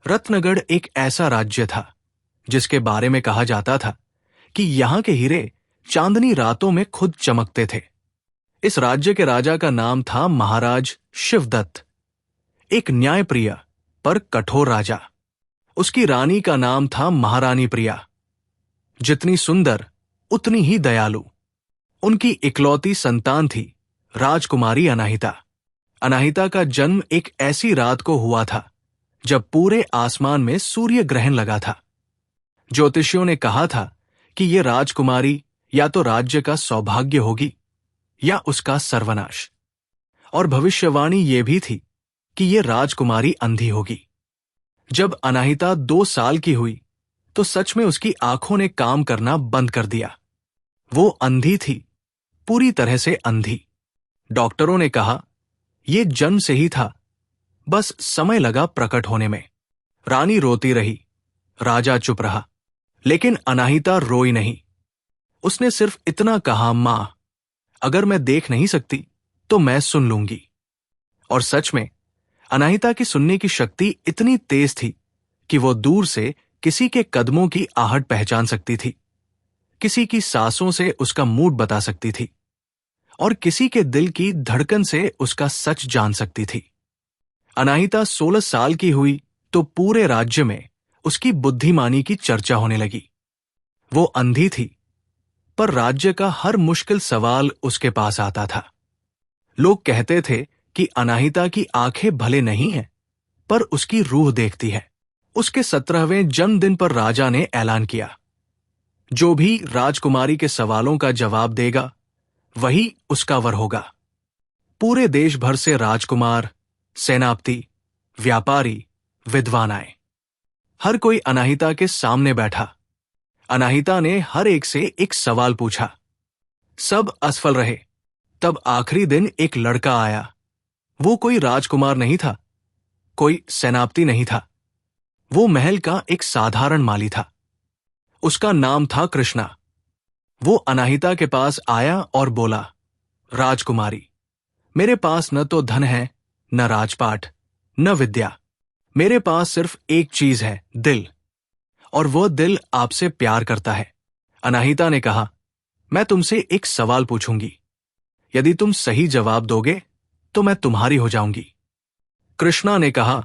रत्नगढ़ एक ऐसा राज्य था जिसके बारे में कहा जाता था कि यहां के हीरे चांदनी रातों में खुद चमकते थे। इस राज्य के राजा का नाम था महाराज शिवदत्त, एक न्यायप्रिय पर कठोर राजा। उसकी रानी का नाम था महारानी प्रिया, जितनी सुंदर उतनी ही दयालु। उनकी इकलौती संतान थी राजकुमारी अनाहिता। अनाहिता का जन्म एक ऐसी रात को हुआ था जब पूरे आसमान में सूर्य ग्रहण लगा था। ज्योतिषियों ने कहा था कि यह राजकुमारी या तो राज्य का सौभाग्य होगी या उसका सर्वनाश, और भविष्यवाणी यह भी थी कि यह राजकुमारी अंधी होगी। जब अनाहिता 2 साल की हुई तो सच में उसकी आंखों ने काम करना बंद कर दिया। वो अंधी थी, पूरी तरह से अंधी। डॉक्टरों ने कहा यह जन्म से ही था, बस समय लगा प्रकट होने में। रानी रोती रही, राजा चुप रहा, लेकिन अनाहिता रोई नहीं। उसने सिर्फ इतना कहा, मां, अगर मैं देख नहीं सकती तो मैं सुन लूंगी। और सच में अनाहिता की सुनने की शक्ति इतनी तेज थी कि वो दूर से किसी के कदमों की आहट पहचान सकती थी, किसी की सांसों से उसका मूड बता सकती थी, और किसी के दिल की धड़कन से उसका सच जान सकती थी। अनाहिता 16 साल की हुई तो पूरे राज्य में उसकी बुद्धिमानी की चर्चा होने लगी। वो अंधी थी, पर राज्य का हर मुश्किल सवाल उसके पास आता था। लोग कहते थे कि अनाहिता की आंखें भले नहीं हैं, पर उसकी रूह देखती है। उसके 17वें जन्मदिन पर राजा ने ऐलान किया, जो भी राजकुमारी के सवालों का जवाब देगा वही उसका वर होगा। पूरे देश भर से राजकुमार, सेनापति, व्यापारी, विद्वान आए। हर कोई अनाहिता के सामने बैठा। अनाहिता ने हर एक से एक सवाल पूछा। सब असफल रहे। तब आखिरी दिन एक लड़का आया। वो कोई राजकुमार नहीं था, कोई सेनापति नहीं था। वो महल का एक साधारण माली था। उसका नाम था कृष्णा। वो अनाहिता के पास आया और बोला, राजकुमारी, मेरे पास न तो धन है, न राजपाट, न विद्या। मेरे पास सिर्फ एक चीज है, दिल, और वो दिल आपसे प्यार करता है। अनाहिता ने कहा, मैं तुमसे एक सवाल पूछूंगी। यदि तुम सही जवाब दोगे तो मैं तुम्हारी हो जाऊंगी। कृष्णा ने कहा,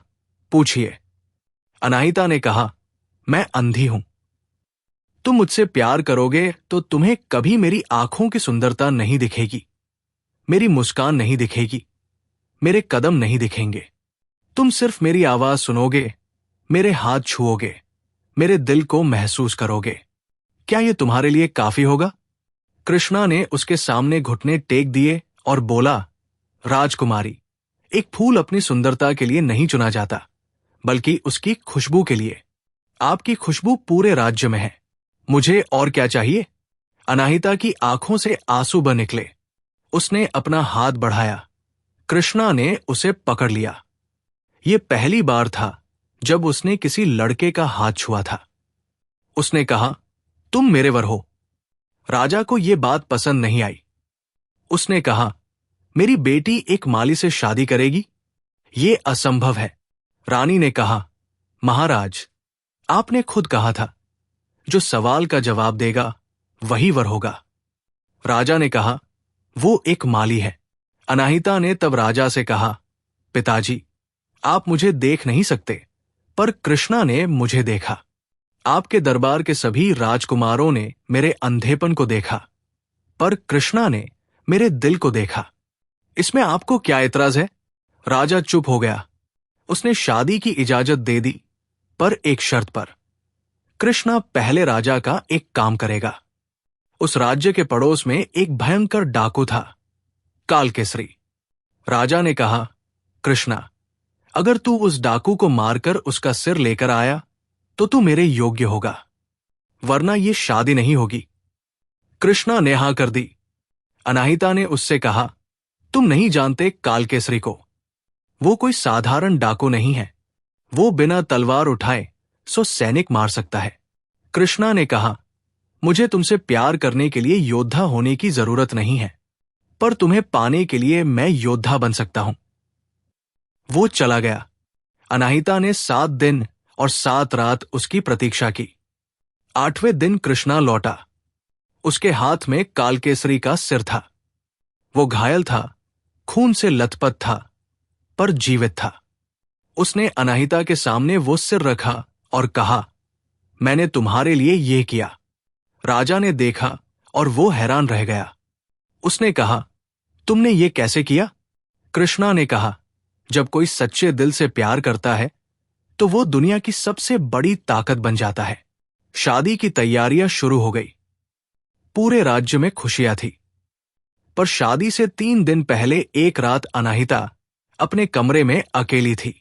पूछिए। अनाहिता ने कहा, मैं अंधी हूं। तुम मुझसे प्यार करोगे तो तुम्हें कभी मेरी आंखों की सुंदरता नहीं दिखेगी, मेरी मुस्कान नहीं दिखेगी, मेरे कदम नहीं दिखेंगे। तुम सिर्फ मेरी आवाज सुनोगे, मेरे हाथ छुओगे, मेरे दिल को महसूस करोगे। क्या यह तुम्हारे लिए काफी होगा? कृष्णा ने उसके सामने घुटने टेक दिए और बोला, राजकुमारी, एक फूल अपनी सुंदरता के लिए नहीं चुना जाता, बल्कि उसकी खुशबू के लिए। आपकी खुशबू पूरे राज्य में है। मुझे और क्या चाहिए? अनाहिता की आंखों से आंसू बह निकले। उसने अपना हाथ बढ़ाया। कृष्णा ने उसे पकड़ लिया। यह पहली बार था जब उसने किसी लड़के का हाथ छुआ था। उसने कहा, तुम मेरे वर हो। राजा को यह बात पसंद नहीं आई। उसने कहा, मेरी बेटी एक माली से शादी करेगी? यह असंभव है। रानी ने कहा, महाराज, आपने खुद कहा था, जो सवाल का जवाब देगा वही वर होगा। राजा ने कहा, वो एक माली है। अनाहिता ने तब राजा से कहा, पिताजी, आप मुझे देख नहीं सकते, पर कृष्णा ने मुझे देखा। आपके दरबार के सभी राजकुमारों ने मेरे अंधेपन को देखा, पर कृष्णा ने मेरे दिल को देखा। इसमें आपको क्या एतराज है? राजा चुप हो गया। उसने शादी की इजाजत दे दी, पर एक शर्त पर। कृष्णा पहले राजा का एक काम करेगा। उस राज्य के पड़ोस में एक भयंकर डाकू था, कालकेसरी। राजा ने कहा, कृष्णा, अगर तू उस डाकू को मारकर उसका सिर लेकर आया तो तू मेरे योग्य होगा, वरना यह शादी नहीं होगी। कृष्णा ने हां कर दी। अनाहिता ने उससे कहा, तुम नहीं जानते कालकेसरी को। वो कोई साधारण डाकू नहीं है। वो बिना तलवार उठाए 100 सैनिक मार सकता है। कृष्णा ने कहा, मुझे तुमसे प्यार करने के लिए योद्धा होने की जरूरत नहीं है, पर तुम्हें पाने के लिए मैं योद्धा बन सकता हूं। वो चला गया। अनाहिता ने 7 दिन और 7 रात उसकी प्रतीक्षा की। 8वें दिन कृष्णा लौटा। उसके हाथ में कालकेसरी का सिर था। वो घायल था, खून से लथपथ था, पर जीवित था। उसने अनाहिता के सामने वो सिर रखा और कहा, मैंने तुम्हारे लिए ये किया। राजा ने देखा और वो हैरान रह गया। उसने कहा, तुमने ये कैसे किया? कृष्णा ने कहा, जब कोई सच्चे दिल से प्यार करता है तो वो दुनिया की सबसे बड़ी ताकत बन जाता है। शादी की तैयारियां शुरू हो गई। पूरे राज्य में खुशियां थी। पर शादी से 3 दिन पहले एक रात अनाहिता अपने कमरे में अकेली थी।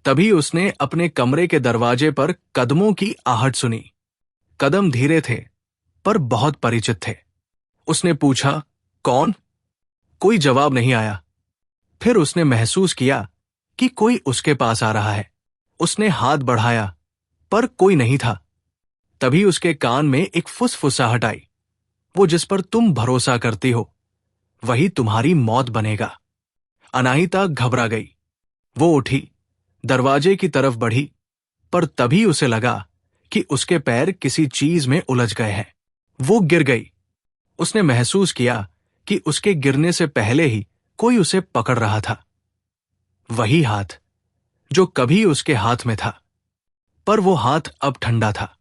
तभी उसने अपने कमरे के दरवाजे पर कदमों की आहट सुनी। कदम धीरे थे, पर बहुत परिचित थे। उसने पूछा, कौन? कोई जवाब नहीं आया। फिर उसने महसूस किया कि कोई उसके पास आ रहा है। उसने हाथ बढ़ाया, पर कोई नहीं था। तभी उसके कान में एक फुसफुसाहट आई, वो जिस पर तुम भरोसा करती हो वही तुम्हारी मौत बनेगा। अनाहिता घबरा गई। वो उठी, दरवाजे की तरफ बढ़ी, पर तभी उसे लगा कि उसके पैर किसी चीज में उलझ गए हैं। वो गिर गई। उसने महसूस किया कि उसके गिरने से पहले ही कोई उसे पकड़ रहा था। वही हाथ जो कभी उसके हाथ में था, पर वो हाथ अब ठंडा था,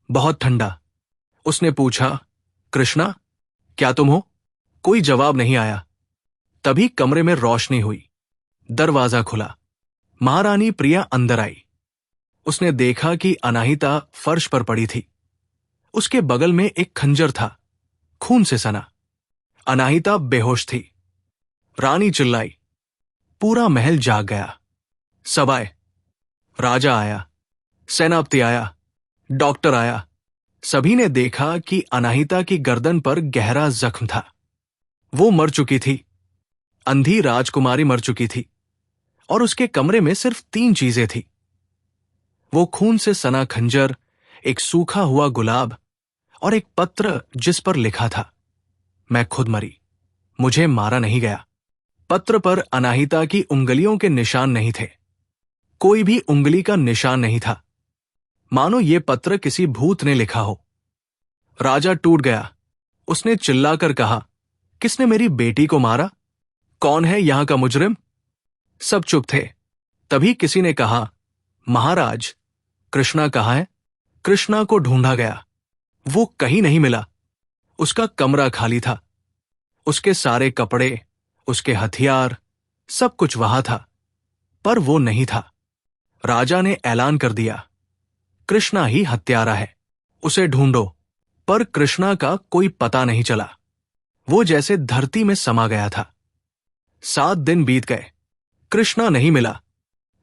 बहुत ठंडा। उसने पूछा, कृष्णा, क्या तुम हो? कोई जवाब नहीं आया। तभी कमरे में रोशनी हुई। दरवाजा खुला। महारानी प्रिया अंदर आई। उसने देखा कि अनाहिता फर्श पर पड़ी थी। उसके बगल में एक खंजर था, खून से सना। अनाहिता बेहोश थी। रानी चिल्लाई। पूरा महल जाग गया। सब आए। राजा आया, सेनापति आया, डॉक्टर आया। सभी ने देखा कि अनाहिता की गर्दन पर गहरा जख्म था। वो मर चुकी थी। अंधी राजकुमारी मर चुकी थी और उसके कमरे में सिर्फ 3 चीजें थी। वो खून से सना खंजर, एक सूखा हुआ गुलाब और एक पत्र जिस पर लिखा था, मैं खुद मरी, मुझे मारा नहीं गया। पत्र पर अनाहिता की उंगलियों के निशान नहीं थे। कोई भी उंगली का निशान नहीं था, मानो ये पत्र किसी भूत ने लिखा हो। राजा टूट गया। उसने चिल्लाकर कहा, किसने मेरी बेटी को मारा? कौन है यहां का मुजरिम? सब चुप थे। तभी किसी ने कहा, महाराज, कृष्णा कहाँ है? कृष्णा को ढूंढा गया। वो कहीं नहीं मिला। उसका कमरा खाली था। उसके सारे कपड़े, उसके हथियार, सब कुछ वहां था, पर वो नहीं था। राजा ने ऐलान कर दिया, कृष्णा ही हत्यारा है, उसे ढूंढो। पर कृष्णा का कोई पता नहीं चला। वो जैसे धरती में समा गया था। 7 दिन बीत गए, कृष्णा नहीं मिला।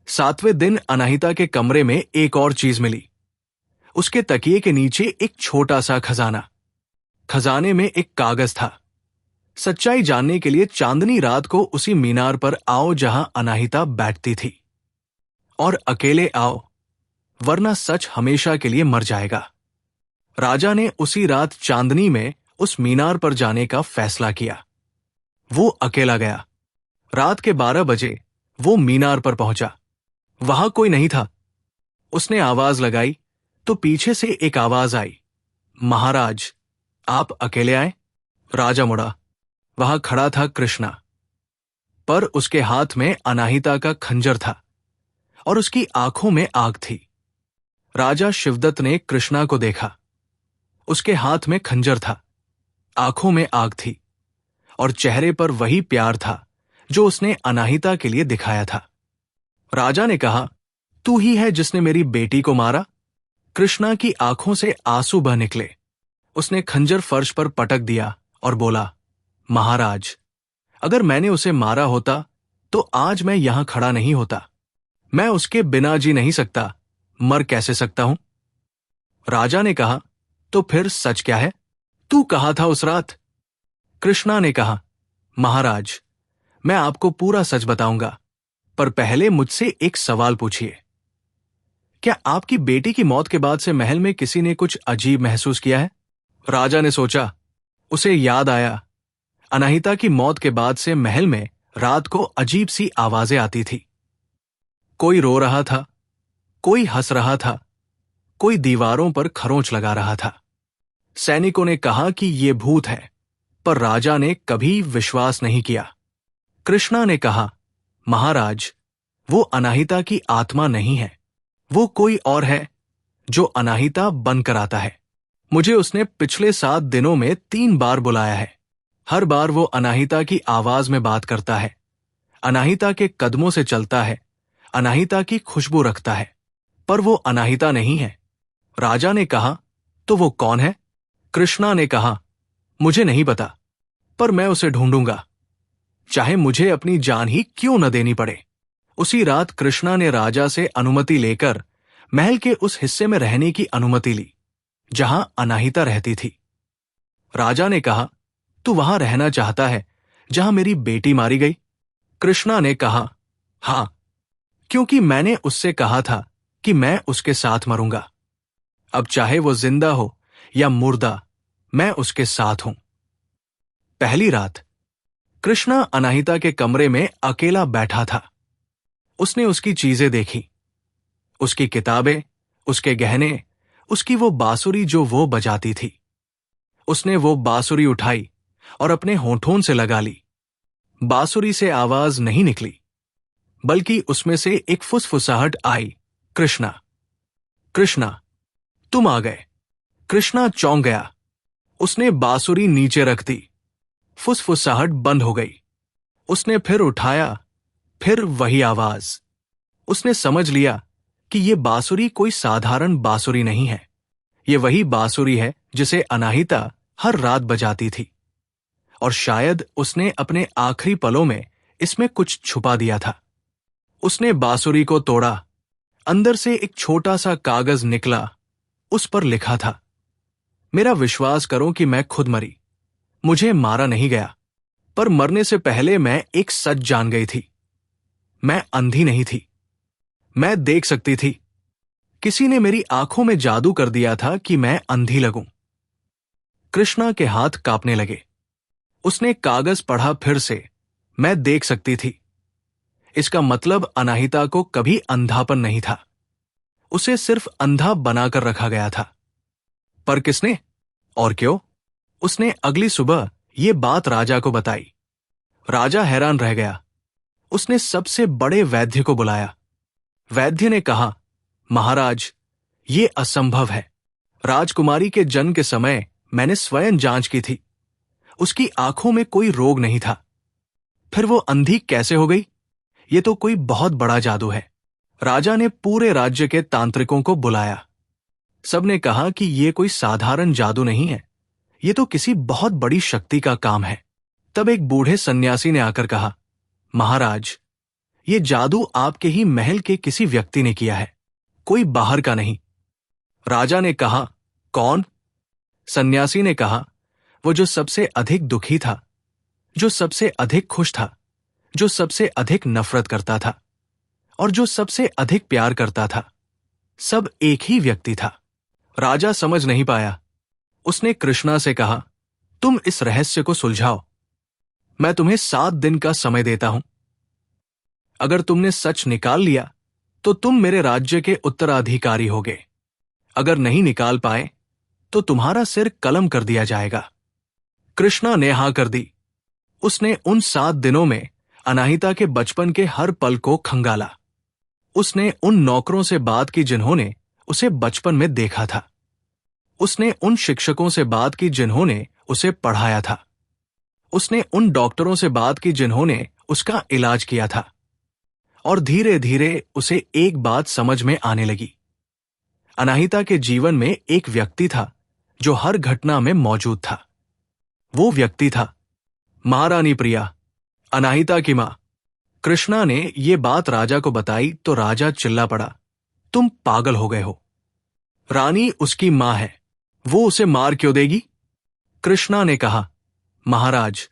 7वें दिन अनाहिता के कमरे में एक और चीज मिली। उसके तकिए के नीचे एक छोटा सा खजाना। खजाने में एक कागज था। सच्चाई जानने के लिए चांदनी रात को उसी मीनार पर आओ जहां अनाहिता बैठती थी, और अकेले आओ, वरना सच हमेशा के लिए मर जाएगा। राजा ने उसी रात चांदनी में उस मीनार पर जाने का फैसला किया। वो अकेला गया। रात के 12 बजे वो मीनार पर पहुंचा। वहां कोई नहीं था। उसने आवाज लगाई तो पीछे से एक आवाज आई, महाराज, आप अकेले आए? राजा मुड़ा। वहां खड़ा था कृष्णा, पर उसके हाथ में अनाहिता का खंजर था और उसकी आंखों में आग थी। राजा शिवदत्त ने कृष्णा को देखा। उसके हाथ में खंजर था, आंखों में आग थी और चेहरे पर वही प्यार था जो उसने अनाहिता के लिए दिखाया था। राजा ने कहा, तू ही है जिसने मेरी बेटी को मारा? कृष्णा की आंखों से आंसू बह निकले। उसने खंजर फर्श पर पटक दिया और बोला, महाराज, अगर मैंने उसे मारा होता तो आज मैं यहां खड़ा नहीं होता। मैं उसके बिना जी नहीं सकता, मर कैसे सकता हूं? राजा ने कहा, तो फिर सच क्या है? तू कहाँ था उस रात? कृष्णा ने कहा, महाराज, मैं आपको पूरा सच बताऊंगा, पर पहले मुझसे एक सवाल पूछिए। क्या आपकी बेटी की मौत के बाद से महल में किसी ने कुछ अजीब महसूस किया है? राजा ने सोचा। उसे याद आया, अनाहिता की मौत के बाद से महल में रात को अजीब सी आवाजें आती थी। कोई रो रहा था, कोई हंस रहा था, कोई दीवारों पर खरोंच लगा रहा था। सैनिकों ने कहा कि ये भूत है, पर राजा ने कभी विश्वास नहीं किया। कृष्णा ने कहा, महाराज, वो अनाहिता की आत्मा नहीं है, वो कोई और है जो अनाहिता बनकर आता है। मुझे उसने पिछले 7 दिनों में 3 बार बुलाया है। हर बार वो अनाहिता की आवाज में बात करता है, अनाहिता के कदमों से चलता है, अनाहिता की खुशबू रखता है, पर वो अनाहिता नहीं है। राजा ने कहा, तो वो कौन है? कृष्णा ने कहा, मुझे नहीं पता, पर मैं उसे ढूंढूंगा, चाहे मुझे अपनी जान ही क्यों न देनी पड़े। उसी रात कृष्णा ने राजा से अनुमति लेकर महल के उस हिस्से में रहने की अनुमति ली जहां अनाहिता रहती थी। राजा ने कहा, तू वहां रहना चाहता है जहां मेरी बेटी मारी गई? कृष्णा ने कहा, हां, क्योंकि मैंने उससे कहा था कि मैं उसके साथ मरूंगा। अब चाहे वो जिंदा हो या मुर्दा, मैं उसके साथ हूं। पहली रात कृष्णा अनाहिता के कमरे में अकेला बैठा था। उसने उसकी चीजें देखी, उसकी किताबें, उसके गहने, उसकी वो बांसुरी जो वो बजाती थी। उसने वो बांसुरी उठाई और अपने होठों से लगा ली। बांसुरी से आवाज नहीं निकली, बल्कि उसमें से एक फुसफुसाहट आई, कृष्णा, कृष्णा, तुम आ गए। कृष्णा चौंक गया। उसने बांसुरी नीचे रख दी। फुसफुसाहट बंद हो गई। उसने फिर उठाया, फिर वही आवाज। उसने समझ लिया कि ये बांसुरी कोई साधारण बांसुरी नहीं है। ये वही बांसुरी है जिसे अनाहिता हर रात बजाती थी, और शायद उसने अपने आखिरी पलों में इसमें कुछ छुपा दिया था। उसने बांसुरी को तोड़ा। अंदर से एक छोटा सा कागज निकला। उस पर लिखा था, मेरा विश्वास करो कि मैं खुद मरी। मुझे मारा नहीं गया, पर मरने से पहले मैं एक सच जान गई थी। मैं अंधी नहीं थी, मैं देख सकती थी। किसी ने मेरी आंखों में जादू कर दिया था कि मैं अंधी लगूं। कृष्णा के हाथ कांपने लगे। उसने कागज पढ़ा फिर से। मैं देख सकती थी। इसका मतलब अनाहिता को कभी अंधापन नहीं था। उसे सिर्फ अंधा बनाकर रखा गया था। पर किसने और क्यों? उसने अगली सुबह ये बात राजा को बताई। राजा हैरान रह गया। उसने सबसे बड़े वैद्य को बुलाया। वैद्य ने कहा, महाराज, ये असंभव है। राजकुमारी के जन्म के समय मैंने स्वयं जांच की थी। उसकी आंखों में कोई रोग नहीं था। फिर वो अंधी कैसे हो गई? ये तो कोई बहुत बड़ा जादू है। राजा ने पूरे राज्य के तांत्रिकों को बुलाया। सबने कहा कि ये कोई साधारण जादू नहीं है, ये तो किसी बहुत बड़ी शक्ति का काम है। तब एक बूढ़े सन्यासी ने आकर कहा, महाराज, ये जादू आपके ही महल के किसी व्यक्ति ने किया है, कोई बाहर का नहीं। राजा ने कहा, कौन? सन्यासी ने कहा, वो जो सबसे अधिक दुखी था, जो सबसे अधिक खुश था, जो सबसे अधिक नफरत करता था और जो सबसे अधिक प्यार करता था, सब एक ही व्यक्ति था। राजा समझ नहीं पाया। उसने कृष्णा से कहा, तुम इस रहस्य को सुलझाओ। मैं तुम्हें 7 दिन का समय देता हूं। अगर तुमने सच निकाल लिया तो तुम मेरे राज्य के उत्तराधिकारी होगे। अगर नहीं निकाल पाए तो तुम्हारा सिर कलम कर दिया जाएगा। कृष्णा ने हां कर दी। उसने उन 7 दिनों में अनाहिता के बचपन के हर पल को खंगाला। उसने उन नौकरों से बात की जिन्होंने उसे बचपन में देखा था। उसने उन शिक्षकों से बात की जिन्होंने उसे पढ़ाया था। उसने उन डॉक्टरों से बात की जिन्होंने उसका इलाज किया था। और धीरे धीरे उसे एक बात समझ में आने लगी। अनाहिता के जीवन में एक व्यक्ति था जो हर घटना में मौजूद था। वो व्यक्ति था महारानी प्रिया, अनाहिता की मां। कृष्णा ने ये बात राजा को बताई तो राजा चिल्ला पड़ा, तुम पागल हो गए हो। रानी उसकी मां है, वो उसे मार क्यों देगी? कृष्णा ने कहा, महाराज,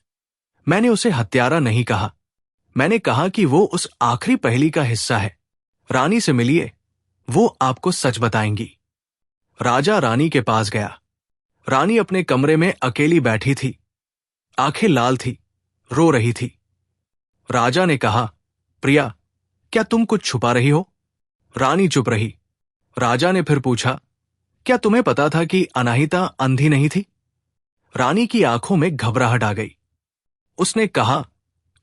मैंने उसे हत्यारा नहीं कहा। मैंने कहा कि वो उस आखिरी पहेली का हिस्सा है। रानी से मिलिए, वो आपको सच बताएंगी। राजा रानी के पास गया। रानी अपने कमरे में अकेली बैठी थी। आंखें लाल थी, रो रही थी। राजा ने कहा, प्रिया, क्या तुम कुछ छुपा रही हो? रानी चुप रही। राजा ने फिर पूछा, क्या तुम्हें पता था कि अनाहिता अंधी नहीं थी? रानी की आंखों में घबराहट आ गई। उसने कहा,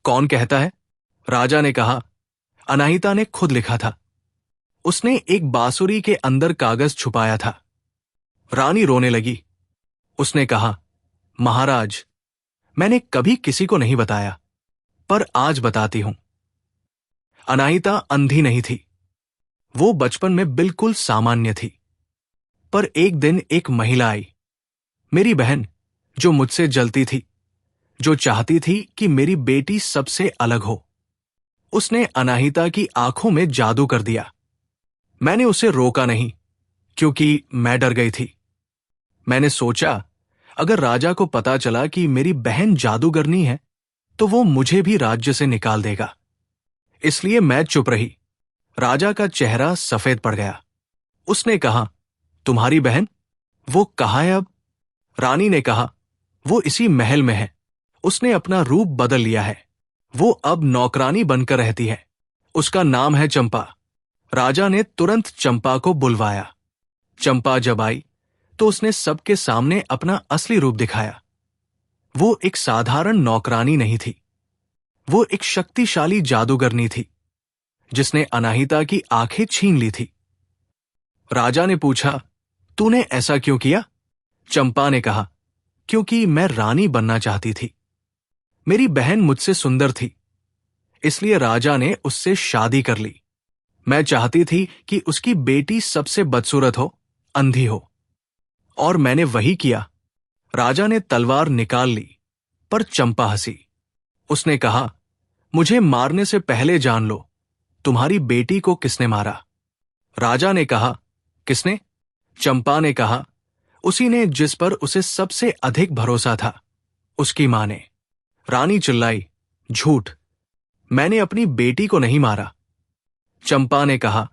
कौन कहता है? राजा ने कहा, अनाहिता ने खुद लिखा था। उसने एक बांसुरी के अंदर कागज छुपाया था। रानी रोने लगी। उसने कहा, महाराज, मैंने कभी किसी को नहीं बताया, पर आज बताती हूं। अनाहिता अंधी नहीं थी। वो बचपन में बिल्कुल सामान्य थी। पर एक दिन एक महिला आई, मेरी बहन, जो मुझसे जलती थी, जो चाहती थी कि मेरी बेटी सबसे अलग हो। उसने अनाहिता की आंखों में जादू कर दिया। मैंने उसे रोका नहीं, क्योंकि मैं डर गई थी। मैंने सोचा, अगर राजा को पता चला कि मेरी बहन जादूगरनी है, तो वो मुझे भी राज्य से निकाल देगा। इसलिए मैं चुप रही। राजा का चेहरा सफेद पड़ गया। उसने कहा, तुम्हारी बहन? वो कहाँ है अब? रानी ने कहा, वो इसी महल में है। उसने अपना रूप बदल लिया है। वो अब नौकरानी बनकर रहती है। उसका नाम है चंपा। राजा ने तुरंत चंपा को बुलवाया। चंपा जब आई तो उसने सबके सामने अपना असली रूप दिखाया। वो एक साधारण नौकरानी नहीं थी। वो एक शक्तिशाली जादूगरनी थी, जिसने अनाहिता की आंखें छीन ली थी। राजा ने पूछा, तूने ऐसा क्यों किया? चंपा ने कहा, क्योंकि मैं रानी बनना चाहती थी। मेरी बहन मुझसे सुंदर थी, इसलिए राजा ने उससे शादी कर ली। मैं चाहती थी कि उसकी बेटी सबसे बदसूरत हो, अंधी हो। और मैंने वही किया। राजा ने तलवार निकाल ली, पर चंपा हंसी। उसने कहा, मुझे मारने से पहले जान लो, तुम्हारी बेटी को किसने मारा? राजा ने कहा, किसने? चंपा ने कहा, उसी ने जिस पर उसे सबसे अधिक भरोसा था, उसकी मां ने। रानी चिल्लाई, झूठ, मैंने अपनी बेटी को नहीं मारा। चंपा ने कहा,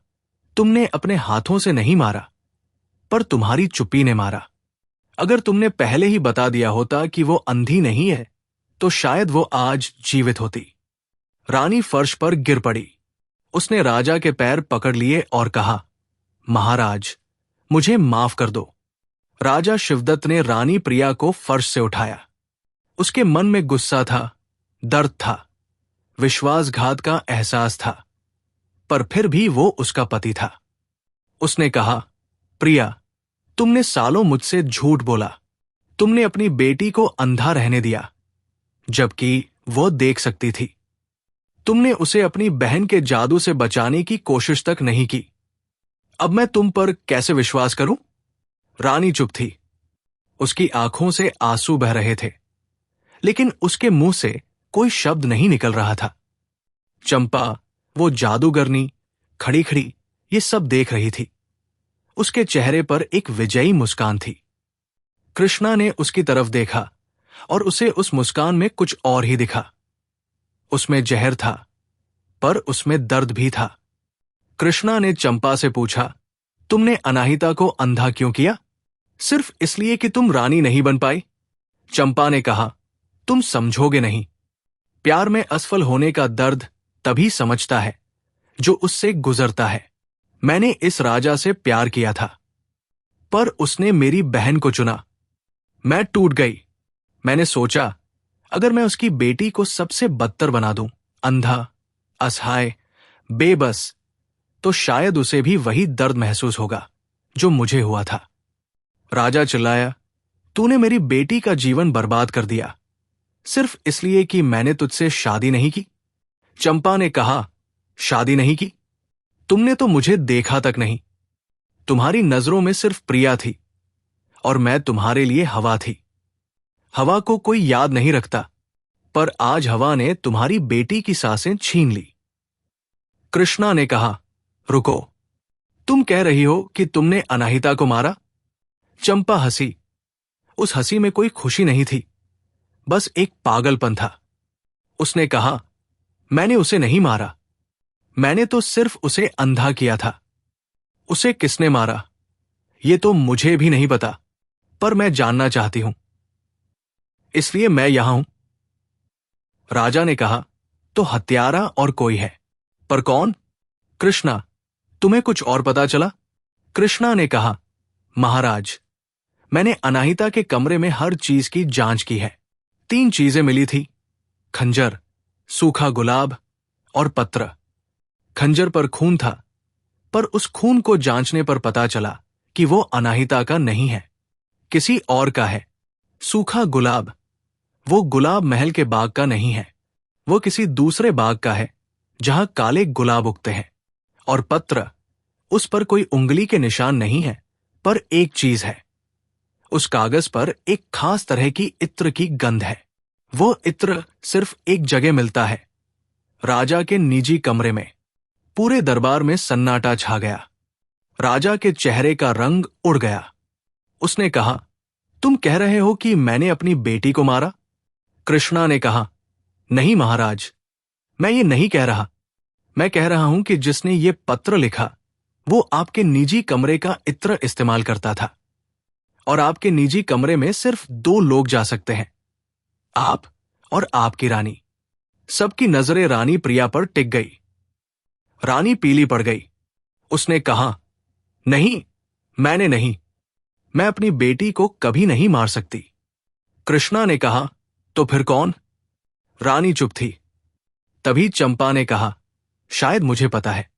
तुमने अपने हाथों से नहीं मारा, पर तुम्हारी चुप्पी ने मारा। अगर तुमने पहले ही बता दिया होता कि वो अंधी नहीं है, तो शायद वो आज जीवित होती। रानी फर्श पर गिर पड़ी। उसने राजा के पैर पकड़ लिए और कहा, महाराज, मुझे माफ कर दो। राजा शिवदत्त ने रानी प्रिया को फर्श से उठाया। उसके मन में गुस्सा था, दर्द था, विश्वासघात का एहसास था, पर फिर भी वो उसका पति था। उसने कहा, प्रिया, तुमने सालों मुझसे झूठ बोला। तुमने अपनी बेटी को अंधा रहने दिया, जबकि वो देख सकती थी। तुमने उसे अपनी बहन के जादू से बचाने की कोशिश तक नहीं की। अब मैं तुम पर कैसे विश्वास करूं? रानी चुप थी। उसकी आंखों से आंसू बह रहे थे, लेकिन उसके मुंह से कोई शब्द नहीं निकल रहा था। चंपा, वो जादूगरनी, खड़ी खड़ी ये सब देख रही थी। उसके चेहरे पर एक विजयी मुस्कान थी। कृष्णा ने उसकी तरफ देखा और उसे उस मुस्कान में कुछ और ही दिखा। उसमें जहर था, पर उसमें दर्द भी था। कृष्णा ने चंपा से पूछा, तुमने अनाहिता को अंधा क्यों किया? सिर्फ इसलिए कि तुम रानी नहीं बन पाई? चंपा ने कहा, तुम समझोगे नहीं। प्यार में असफल होने का दर्द तभी समझता है जो उससे गुजरता है। मैंने इस राजा से प्यार किया था, पर उसने मेरी बहन को चुना। मैं टूट गई। मैंने सोचा, अगर मैं उसकी बेटी को सबसे बदतर बना दूं, अंधा, असहाय, बेबस, तो शायद उसे भी वही दर्द महसूस होगा जो मुझे हुआ था। राजा चिल्लाया, तूने मेरी बेटी का जीवन बर्बाद कर दिया, सिर्फ इसलिए कि मैंने तुझसे शादी नहीं की। चंपा ने कहा, शादी नहीं की? तुमने तो मुझे देखा तक नहीं। तुम्हारी नजरों में सिर्फ प्रिया थी, और मैं तुम्हारे लिए हवा थी। हवा को कोई याद नहीं रखता, पर आज हवा ने तुम्हारी बेटी की सांसें छीन ली। कृष्णा ने कहा, रुको, तुम कह रही हो कि तुमने अनाहिता को मारा? चंपा हंसी। उस हंसी में कोई खुशी नहीं थी, बस एक पागलपन था। उसने कहा, मैंने उसे नहीं मारा। मैंने तो सिर्फ उसे अंधा किया था। उसे किसने मारा, ये तो मुझे भी नहीं पता, पर मैं जानना चाहती हूं। इसलिए मैं यहां हूं। राजा ने कहा, तो हत्यारा और कोई है, पर कौन? कृष्णा, तुम्हें कुछ और पता चला? कृष्णा ने कहा, महाराज, मैंने अनाहिता के कमरे में हर चीज की जांच की है। 3 चीजें मिली थी, खंजर, सूखा गुलाब और पत्र। खंजर पर खून था, पर उस खून को जांचने पर पता चला कि वो अनाहिता का नहीं है, किसी और का है। सूखा गुलाब, वो गुलाब महल के बाग का नहीं है, वो किसी दूसरे बाग का है जहां काले गुलाब उगते हैं। और पत्र, उस पर कोई उंगली के निशान नहीं है, पर एक चीज है, उस कागज पर एक खास तरह की इत्र की गंध है। वो इत्र सिर्फ एक जगह मिलता है, राजा के निजी कमरे में। पूरे दरबार में सन्नाटा छा गया। राजा के चेहरे का रंग उड़ गया। उसने कहा, तुम कह रहे हो कि मैंने अपनी बेटी को मारा? कृष्णा ने कहा, नहीं महाराज, मैं ये नहीं कह रहा। मैं कह रहा हूं कि जिसने ये पत्र लिखा वो आपके निजी कमरे का इत्र इस्तेमाल करता था, और आपके निजी कमरे में सिर्फ 2 लोग जा सकते हैं, आप और आपकी रानी। सबकी नजरें रानी प्रिया पर टिक गई। रानी पीली पड़ गई। उसने कहा, नहीं, मैंने नहीं, मैं अपनी बेटी को कभी नहीं मार सकती। कृष्णा ने कहा, तो फिर कौन? रानी चुप थी। तभी चंपा ने कहा, शायद मुझे पता है।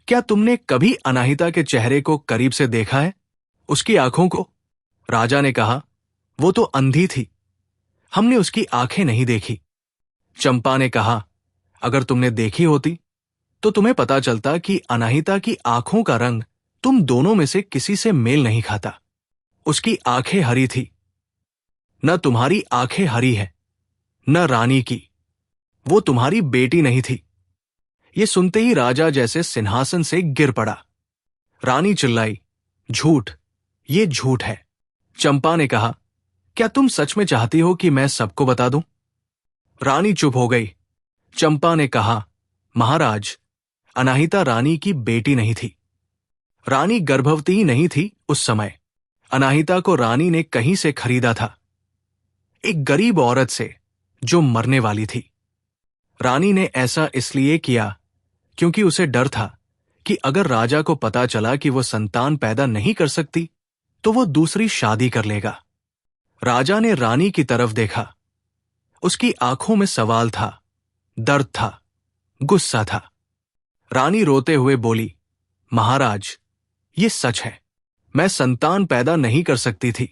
क्या तुमने कभी अनाहिता के चेहरे को करीब से देखा है, उसकी आंखों को? राजा ने कहा, वो तो अंधी थी, हमने उसकी आंखें नहीं देखी। चंपा ने कहा, अगर तुमने देखी होती तो तुम्हें पता चलता कि अनाहिता की आंखों का रंग तुम दोनों में से किसी से मेल नहीं खाता। उसकी आंखें हरी थी। न तुम्हारी आंखें हरी है, न रानी की। वो तुम्हारी बेटी नहीं थी। ये सुनते ही राजा जैसे सिंहासन से गिर पड़ा। रानी चिल्लाई, झूठ, ये झूठ है। चंपा ने कहा, क्या तुम सच में चाहती हो कि मैं सबको बता दूं? रानी चुप हो गई। चंपा ने कहा, महाराज, अनाहिता रानी की बेटी नहीं थी। रानी गर्भवती ही नहीं थी उस समय। अनाहिता को रानी ने कहीं से खरीदा था, एक गरीब औरत से जो मरने वाली थी। रानी ने ऐसा इसलिए किया क्योंकि उसे डर था कि अगर राजा को पता चला कि वो संतान पैदा नहीं कर सकती तो वो दूसरी शादी कर लेगा। राजा ने रानी की तरफ देखा। उसकी आंखों में सवाल था, दर्द था, गुस्सा था। रानी रोते हुए बोली, महाराज, ये सच है, मैं संतान पैदा नहीं कर सकती थी।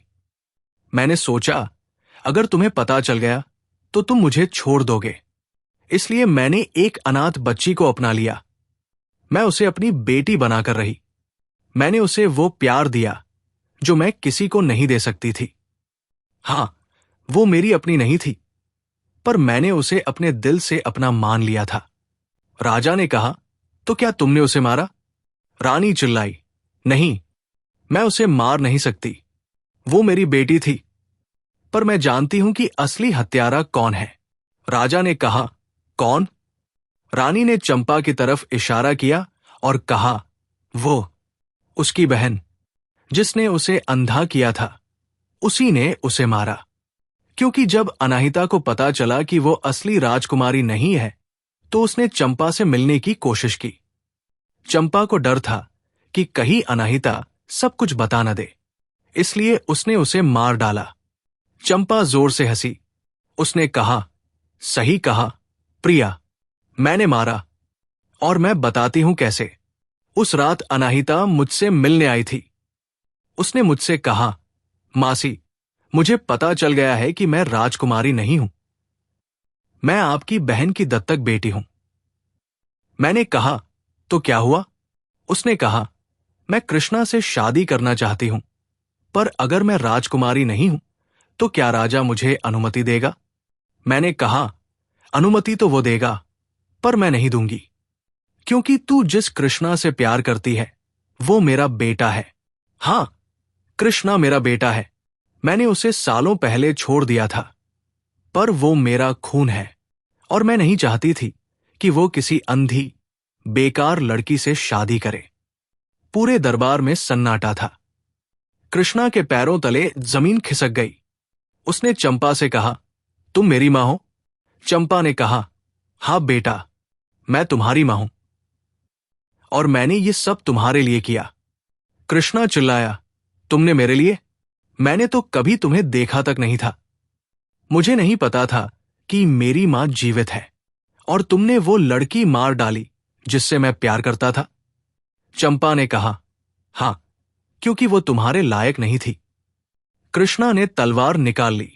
मैंने सोचा अगर तुम्हें पता चल गया तो तुम मुझे छोड़ दोगे, इसलिए मैंने एक अनाथ बच्ची को अपना लिया। मैं उसे अपनी बेटी बनाकर रही। मैंने उसे वो प्यार दिया जो मैं किसी को नहीं दे सकती थी। हां, वो मेरी अपनी नहीं थी, पर मैंने उसे अपने दिल से अपना मान लिया था। राजा ने कहा, तो क्या तुमने उसे मारा? रानी चिल्लाई, नहीं, मैं उसे मार नहीं सकती। वो मेरी बेटी थी, पर मैं जानती हूं कि असली हत्यारा कौन है। राजा ने कहा, कौन? रानी ने चंपा की तरफ इशारा किया और कहा, वो, उसकी बहन, जिसने उसे अंधा किया था, उसी ने उसे मारा। क्योंकि जब अनाहिता को पता चला कि वो असली राजकुमारी नहीं है, तो उसने चंपा से मिलने की कोशिश की। चंपा को डर था कि कहीं अनाहिता सब कुछ बता न दे, इसलिए उसने उसे मार डाला। चंपा जोर से हंसी। उसने कहा, सही कहा प्रिया, मैंने मारा, और मैं बताती हूं कैसे। उस रात अनाहिता मुझसे मिलने आई थी। उसने मुझसे कहा, मासी, मुझे पता चल गया है कि मैं राजकुमारी नहीं हूं, मैं आपकी बहन की दत्तक बेटी हूं। मैंने कहा, तो क्या हुआ? उसने कहा, मैं कृष्णा से शादी करना चाहती हूं, पर अगर मैं राजकुमारी नहीं हूं तो क्या राजा मुझे अनुमति देगा? मैंने कहा, अनुमति तो वो देगा, पर मैं नहीं दूंगी, क्योंकि तू जिस कृष्णा से प्यार करती है वो मेरा बेटा है। हां, कृष्णा मेरा बेटा है। मैंने उसे सालों पहले छोड़ दिया था, पर वो मेरा खून है, और मैं नहीं चाहती थी कि वो किसी अंधी, बेकार लड़की से शादी करे। पूरे दरबार में सन्नाटा था। कृष्णा के पैरों तले जमीन खिसक गई। उसने चंपा से कहा, तुम मेरी मां हो? चंपा ने कहा, हां बेटा, मैं तुम्हारी मां हूं। और मैंने ये सब तुम्हारे लिए किया। कृष्णा चिल्लाया, तुमने मेरे लिए? मैंने तो कभी तुम्हें देखा तक नहीं था। मुझे नहीं पता था कि मेरी मां जीवित है और तुमने वो लड़की मार डाली जिससे मैं प्यार करता था। चंपा ने कहा, हां, क्योंकि वो तुम्हारे लायक नहीं थी। कृष्णा ने तलवार निकाल ली।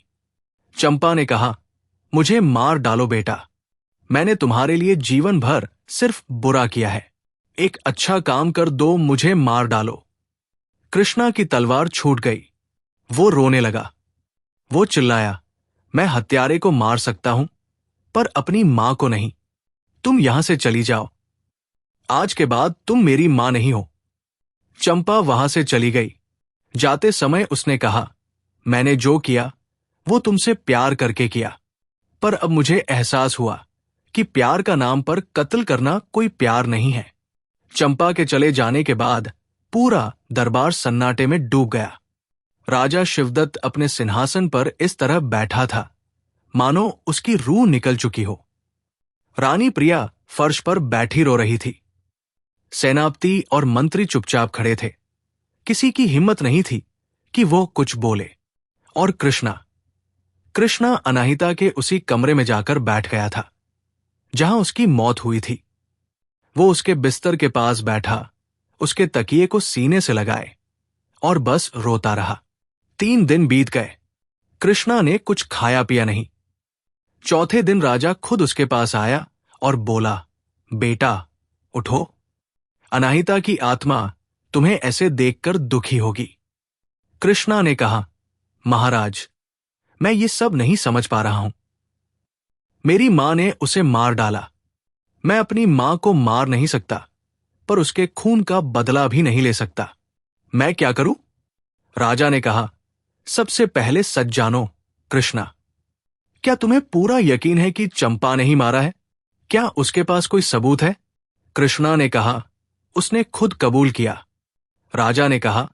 चंपा ने कहा, मुझे मार डालो बेटा, मैंने तुम्हारे लिए जीवन भर सिर्फ बुरा किया है। एक अच्छा काम कर दो, मुझे मार डालो। कृष्णा की तलवार छूट गई। वो रोने लगा। वो चिल्लाया, मैं हत्यारे को मार सकता हूं, पर अपनी मां को नहीं। तुम यहां से चली जाओ। आज के बाद तुम मेरी मां नहीं हो। चंपा वहां से चली गई। जाते समय उसने कहा, मैंने जो किया वो तुमसे प्यार करके किया, पर अब मुझे एहसास हुआ कि प्यार का नाम पर कत्ल करना कोई प्यार नहीं है। चंपा के चले जाने के बाद पूरा दरबार सन्नाटे में डूब गया। राजा शिवदत्त अपने सिंहासन पर इस तरह बैठा था मानो उसकी रूह निकल चुकी हो। रानी प्रिया फर्श पर बैठी रो रही थी। सेनापति और मंत्री चुपचाप खड़े थे। किसी की हिम्मत नहीं थी कि वो कुछ बोले। और कृष्णा अनाहिता के उसी कमरे में जाकर बैठ गया था जहां उसकी मौत हुई थी। वो उसके बिस्तर के पास बैठा, उसके तकिए को सीने से लगाए और बस रोता रहा। 3 दिन बीत गए। कृष्णा ने कुछ खाया पिया नहीं। चौथे दिन राजा खुद उसके पास आया और बोला, बेटा उठो, अनाहिता की आत्मा तुम्हें ऐसे देखकर दुखी होगी। कृष्णा ने कहा, महाराज, मैं ये सब नहीं समझ पा रहा हूं। मेरी मां ने उसे मार डाला। मैं अपनी मां को मार नहीं सकता, पर उसके खून का बदला भी नहीं ले सकता। मैं क्या करूं? राजा ने कहा, सबसे पहले सच जानो कृष्णा, क्या तुम्हें पूरा यकीन है कि चंपा ने ही मारा है? क्या उसके पास कोई सबूत है? कृष्णा ने कहा, उसने खुद कबूल किया। राजा ने कहा,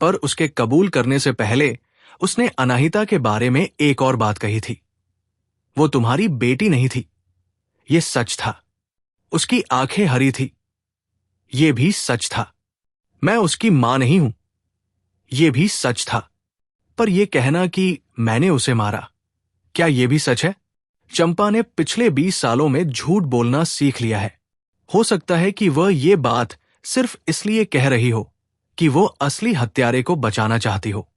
पर उसके कबूल करने से पहले उसने अनाहिता के बारे में एक और बात कही थी। वो तुम्हारी बेटी नहीं थी, ये सच था। उसकी आंखें हरी थी, ये भी सच था। मैं उसकी मां नहीं हूं, ये भी सच था। पर यह कहना कि मैंने उसे मारा, क्या यह भी सच है? चंपा ने पिछले 20 सालों में झूठ बोलना सीख लिया है। हो सकता है कि वह ये बात सिर्फ इसलिए कह रही हो कि वो असली हत्यारे को बचाना चाहती हो।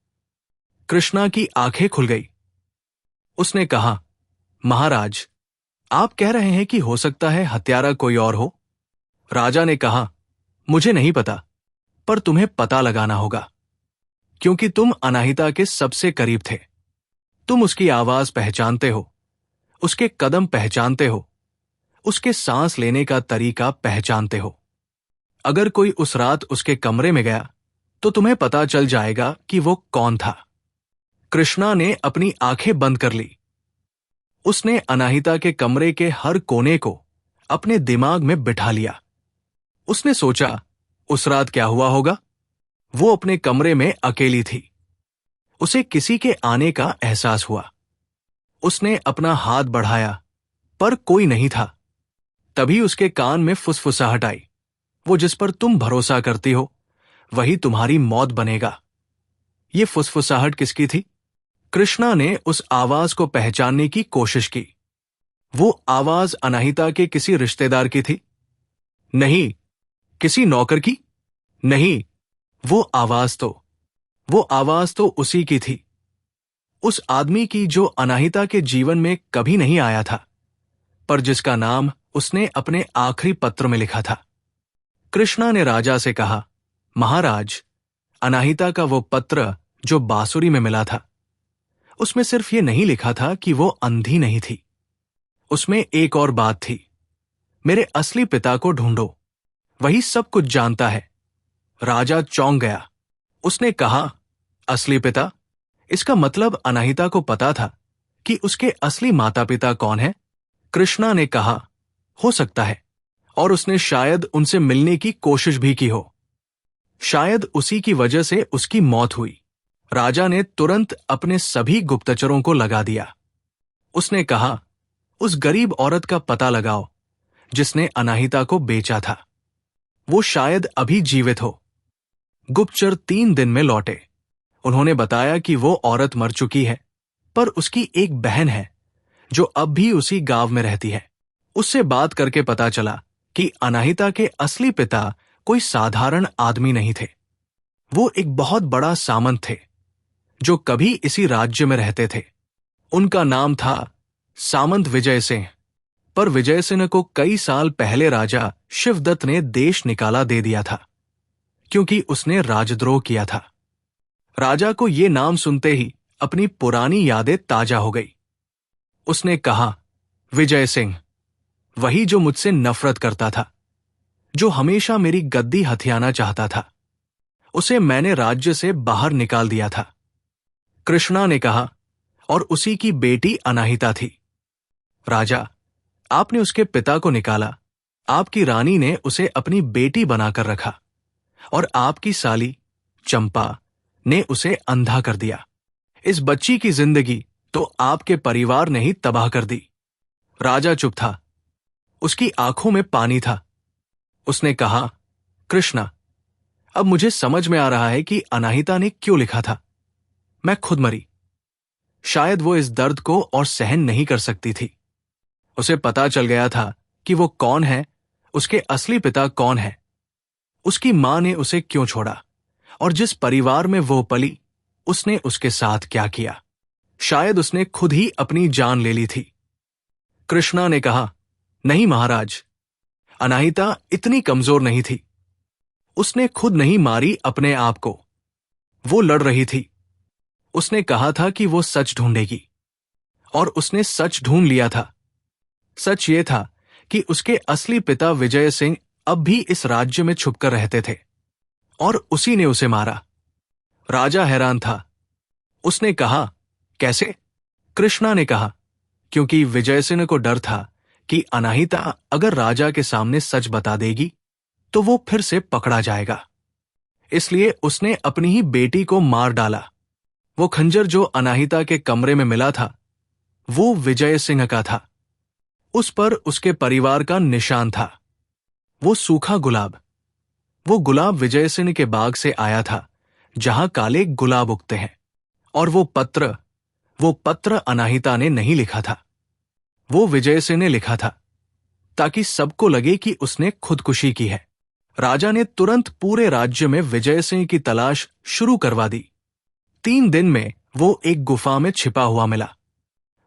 कृष्णा की आंखें खुल गई। उसने कहा, महाराज, आप कह रहे हैं कि हो सकता है हत्यारा कोई और हो? राजा ने कहा, मुझे नहीं पता, पर तुम्हें पता लगाना होगा, क्योंकि तुम अनाहिता के सबसे करीब थे। तुम उसकी आवाज पहचानते हो, उसके कदम पहचानते हो, उसके सांस लेने का तरीका पहचानते हो। अगर कोई उस रात उसके कमरे में गया तो तुम्हें पता चल जाएगा कि वो कौन था। कृष्णा ने अपनी आंखें बंद कर ली। उसने अनाहिता के कमरे के हर कोने को अपने दिमाग में बिठा लिया। उसने सोचा, उस रात क्या हुआ होगा? वो अपने कमरे में अकेली थी। उसे किसी के आने का एहसास हुआ। उसने अपना हाथ बढ़ाया, पर कोई नहीं था। तभी उसके कान में फुसफुसाहट आई, वो जिस पर तुम भरोसा करती हो वही तुम्हारी मौत बनेगा। ये फुसफुसाहट किसकी थी? कृष्णा ने उस आवाज को पहचानने की कोशिश की। वो आवाज अनाहिता के किसी रिश्तेदार की थी? नहीं। किसी नौकर की? नहीं। वो आवाज तो उसी की थी, उस आदमी की जो अनाहिता के जीवन में कभी नहीं आया था, पर जिसका नाम उसने अपने आखिरी पत्र में लिखा था। कृष्णा ने राजा से कहा, महाराज, अनाहिता का वो पत्र जो बांसुरी में मिला था, उसमें सिर्फ ये नहीं लिखा था कि वो अंधी नहीं थी। उसमें एक और बात थी, मेरे असली पिता को ढूंढो, वही सब कुछ जानता है। राजा चौंक गया। उसने कहा, असली पिता? इसका मतलब अनाहिता को पता था कि उसके असली माता पिता कौन है? कृष्णा ने कहा, हो सकता है, और उसने शायद उनसे मिलने की कोशिश भी की हो। शायद उसी की वजह से उसकी मौत हुई। राजा ने तुरंत अपने सभी गुप्तचरों को लगा दिया। उसने कहा, उस गरीब औरत का पता लगाओ जिसने अनाहिता को बेचा था। वो शायद अभी जीवित हो। गुप्तचर 3 दिन में लौटे। उन्होंने बताया कि वो औरत मर चुकी है, पर उसकी एक बहन है जो अब भी उसी गांव में रहती है। उससे बात करके पता चला कि अनाहिता के असली पिता कोई साधारण आदमी नहीं थे। वो एक बहुत बड़ा सामंत थे जो कभी इसी राज्य में रहते थे। उनका नाम था सामंत विजय सिंह। पर विजय सिंह को कई साल पहले राजा शिवदत्त ने देश निकाला दे दिया था, क्योंकि उसने राजद्रोह किया था। राजा को ये नाम सुनते ही अपनी पुरानी यादें ताजा हो गई। उसने कहा, विजय सिंह, वही जो मुझसे नफरत करता था, जो हमेशा मेरी गद्दी हथियाना चाहता था, उसे मैंने राज्य से बाहर निकाल दिया था। कृष्णा ने कहा, और उसी की बेटी अनाहिता थी। राजा, आपने उसके पिता को निकाला, आपकी रानी ने उसे अपनी बेटी बनाकर रखा, और आपकी साली चंपा ने उसे अंधा कर दिया। इस बच्ची की जिंदगी तो आपके परिवार ने ही तबाह कर दी। राजा चुप था। उसकी आंखों में पानी था। उसने कहा, कृष्णा, अब मुझे समझ में आ रहा है कि अनाहिता ने क्यों लिखा था। मैं खुद मरी। शायद वो इस दर्द को और सहन नहीं कर सकती थी। उसे पता चल गया था कि वो कौन है, उसके असली पिता कौन है, उसकी मां ने उसे क्यों छोड़ा, और जिस परिवार में वो पली उसने उसके साथ क्या किया। शायद उसने खुद ही अपनी जान ले ली थी। कृष्णा ने कहा, नहीं महाराज, अनाहिता इतनी कमजोर नहीं थी। उसने खुद नहीं मारी अपने आप को। वो लड़ रही थी। उसने कहा था कि वो सच ढूंढेगी, और उसने सच ढूंढ लिया था। सच ये था कि उसके असली पिता विजय सिंह अब भी इस राज्य में छुपकर रहते थे, और उसी ने उसे मारा। राजा हैरान था। उसने कहा, कैसे? कृष्णा ने कहा, क्योंकि विजय सिंह को डर था कि अनाहिता अगर राजा के सामने सच बता देगी तो वो फिर से पकड़ा जाएगा। इसलिए उसने अपनी ही बेटी को मार डाला। वो खंजर जो अनाहिता के कमरे में मिला था, वो विजय सिंह का था। उस पर उसके परिवार का निशान था। वो सूखा गुलाब। वो गुलाब विजय सिंह के बाग से आया था, जहां काले गुलाब उगते हैं। और वो पत्र अनाहिता ने नहीं लिखा था। वो विजय सिंह ने लिखा था, ताकि सबको लगे कि उसने खुदकुशी की है। राजा ने तुरंत पूरे राज्य में विजय सिंह की तलाश शुरू करवा दी। 3 दिन में वो एक गुफा में छिपा हुआ मिला।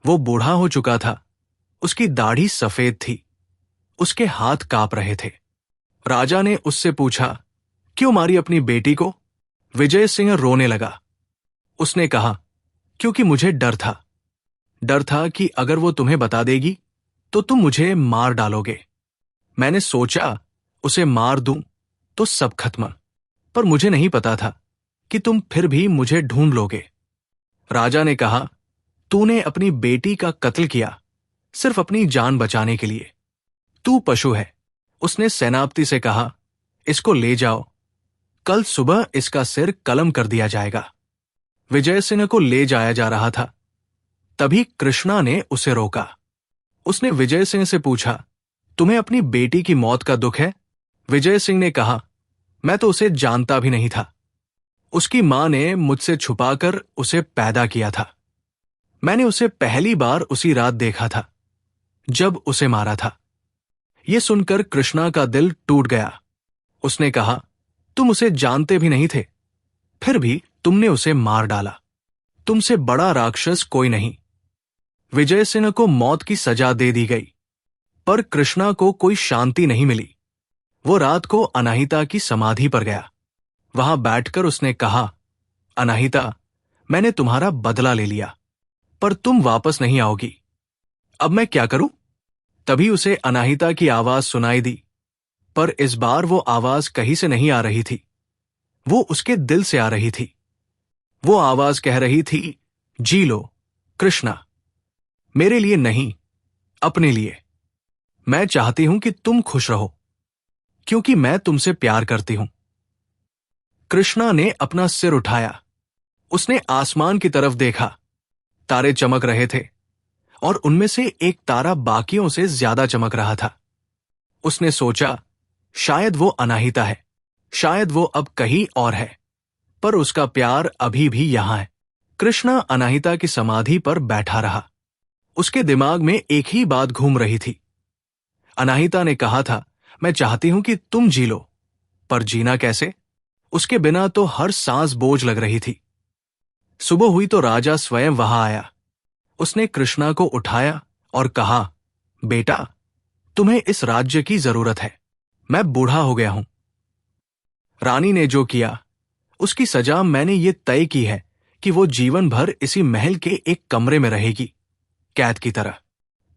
वो बूढ़ा हो चुका था। उसकी दाढ़ी सफेद थी। उसके हाथ कांप रहे थे। राजा ने उससे पूछा, क्यों मारी अपनी बेटी को? विजय सिंह रोने लगा। उसने कहा, क्योंकि मुझे डर था। डर था कि अगर वो तुम्हें बता देगी तो तुम मुझे मार डालोगे। मैंने सोचा उसे मार दूं तो सब खत्म, पर मुझे नहीं पता था कि तुम फिर भी मुझे ढूंढ लोगे। राजा ने कहा, तूने अपनी बेटी का कत्ल किया सिर्फ अपनी जान बचाने के लिए। तू पशु है। उसने सेनापति से कहा, इसको ले जाओ, कल सुबह इसका सिर कलम कर दिया जाएगा। विजय सिंह को ले जाया जा रहा था। तभी कृष्णा ने उसे रोका। उसने विजय सिंह से पूछा, तुम्हें अपनी बेटी की मौत का दुख है? विजय सिंह ने कहा, मैं तो उसे जानता भी नहीं था। उसकी मां ने मुझसे छुपाकर उसे पैदा किया था। मैंने उसे पहली बार उसी रात देखा था जब उसे मारा था। यह सुनकर कृष्णा का दिल टूट गया। उसने कहा, तुम उसे जानते भी नहीं थे, फिर भी तुमने उसे मार डाला। तुमसे बड़ा राक्षस कोई नहीं। विजय सिंह को मौत की सजा दे दी गई, पर कृष्णा को कोई शांति नहीं मिली। वो रात को अनाहिता की समाधि पर गया। वहां बैठकर उसने कहा, अनाहिता, मैंने तुम्हारा बदला ले लिया, पर तुम वापस नहीं आओगी। अब मैं क्या करूं? तभी उसे अनाहिता की आवाज सुनाई दी, पर इस बार वो आवाज कहीं से नहीं आ रही थी। वो उसके दिल से आ रही थी। वो आवाज कह रही थी, जी लो कृष्णा, मेरे लिए नहीं, अपने लिए। मैं चाहती हूं कि तुम खुश रहो, क्योंकि मैं तुमसे प्यार करती हूं। कृष्णा ने अपना सिर उठाया। उसने आसमान की तरफ देखा। तारे चमक रहे थे, और उनमें से एक तारा बाकियों से ज्यादा चमक रहा था। उसने सोचा, शायद वो अनाहिता है, शायद वो अब कहीं और है, पर उसका प्यार अभी भी यहां है। कृष्णा अनाहिता की समाधि पर बैठा रहा। उसके दिमाग में एक ही बात घूम रही थी। अनाहिता ने कहा था, मैं चाहती हूं कि तुम जी लो, पर जीना कैसे? उसके बिना तो हर सांस बोझ लग रही थी। सुबह हुई तो राजा स्वयं वहां आया। उसने कृष्णा को उठाया और कहा, बेटा, तुम्हें इस राज्य की जरूरत है। मैं बूढ़ा हो गया हूं। रानी ने जो किया, उसकी सजा मैंने ये तय की है कि वो जीवन भर इसी महल के एक कमरे में रहेगी, कैद की तरह।